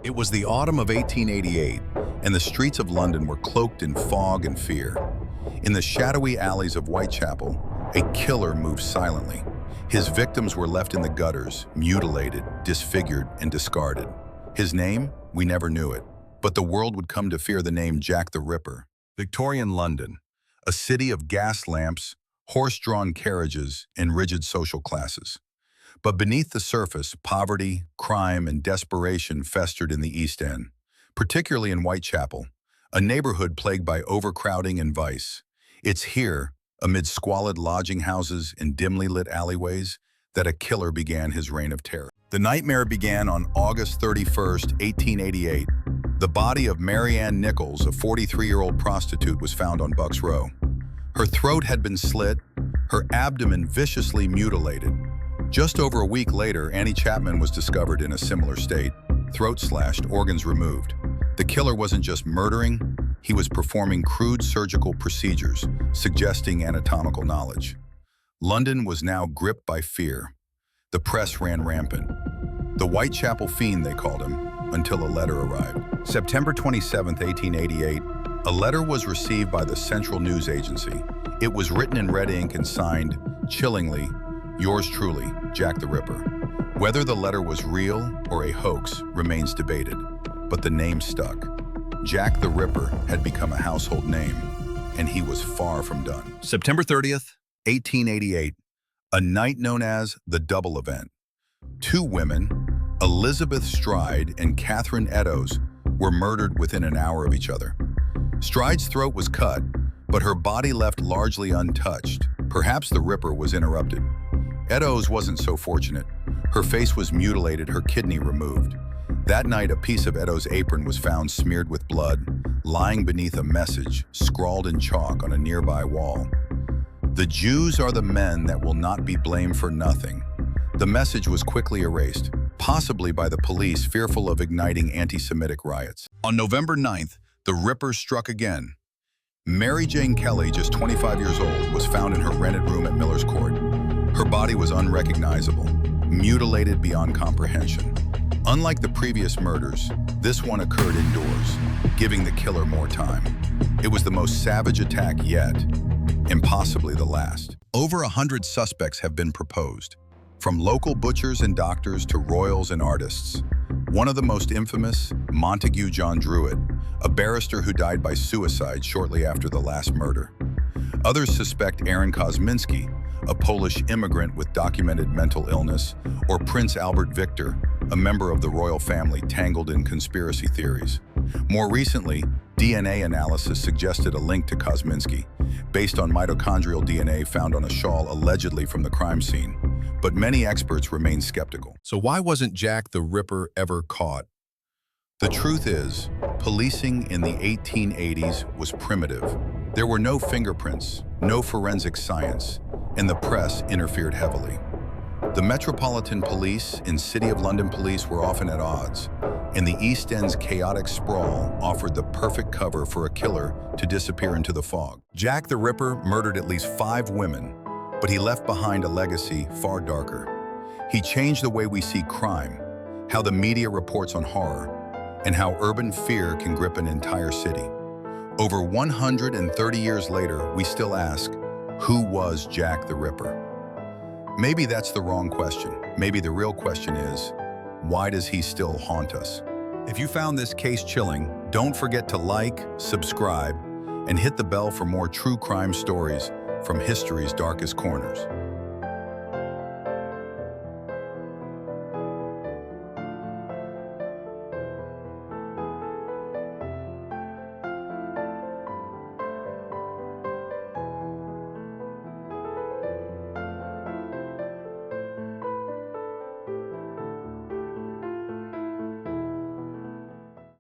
It was the autumn of 1888, and the streets of London were cloaked in fog and fear. In the shadowy alleys of Whitechapel, a killer moved silently. His victims were left in the gutters, mutilated, disfigured, and discarded. His name? We never knew it. But the world would come to fear the name Jack the Ripper. Victorian London, a city of gas lamps, horse-drawn carriages, and rigid social classes. But beneath the surface, poverty, crime, and desperation festered in the East End, particularly in Whitechapel, a neighborhood plagued by overcrowding and vice. It's here, amid squalid lodging houses and dimly lit alleyways, that a killer began his reign of terror. The nightmare began on August 31st, 1888. The body of Mary Ann Nichols, a 43-year-old prostitute, was found on Bucks Row. Her throat had been slit, her abdomen viciously mutilated. Just over a week later, Annie Chapman was discovered in a similar state, throat slashed, organs removed. The killer wasn't just murdering, he was performing crude surgical procedures, suggesting anatomical knowledge. London was now gripped by fear. The press ran rampant. The Whitechapel Fiend, they called him, until a letter arrived. September 27, 1888, a letter was received by the Central News Agency. It was written in red ink and signed, chillingly, "Yours truly, Jack the Ripper." Whether the letter was real or a hoax remains debated, but the name stuck. Jack the Ripper had become a household name, and he was far from done. September 30th, 1888, a night known as the Double Event. Two women, Elizabeth Stride and Catherine Eddowes, were murdered within an hour of each other. Stride's throat was cut, but her body left largely untouched. Perhaps the Ripper was interrupted. Eddowes wasn't so fortunate. Her face was mutilated, her kidney removed. That night, a piece of Eddowes' apron was found smeared with blood, lying beneath a message scrawled in chalk on a nearby wall. "The Jews are the men that will not be blamed for nothing." The message was quickly erased, possibly by the police fearful of igniting anti-Semitic riots. On November 9th, the Ripper struck again. Mary Jane Kelly, just 25 years old, was found in her rented room at Miller's Court. Her body was unrecognizable, mutilated beyond comprehension. Unlike the previous murders, this one occurred indoors, giving the killer more time. It was the most savage attack yet, and possibly the last. Over 100 suspects have been proposed, from local butchers and doctors to royals and artists. One of the most infamous, Montague John Druitt, a barrister who died by suicide shortly after the last murder. Others suspect Aaron Kosminski, a Polish immigrant with documented mental illness, or Prince Albert Victor, a member of the royal family tangled in conspiracy theories. More recently, DNA analysis suggested a link to Kosminski, based on mitochondrial DNA found on a shawl allegedly from the crime scene. But many experts remain skeptical. So why wasn't Jack the Ripper ever caught? The truth is, policing in the 1880s was primitive. There were no fingerprints, no forensic science, and the press interfered heavily. The Metropolitan Police and City of London Police were often at odds, and the East End's chaotic sprawl offered the perfect cover for a killer to disappear into the fog. Jack the Ripper murdered at least 5 women, but he left behind a legacy far darker. He changed the way we see crime, how the media reports on horror, and how urban fear can grip an entire city. Over 130 years later, we still ask, who was Jack the Ripper? Maybe that's the wrong question. Maybe the real question is, why does he still haunt us? If you found this case chilling, don't forget to like, subscribe, and hit the bell for more true crime stories from history's darkest corners.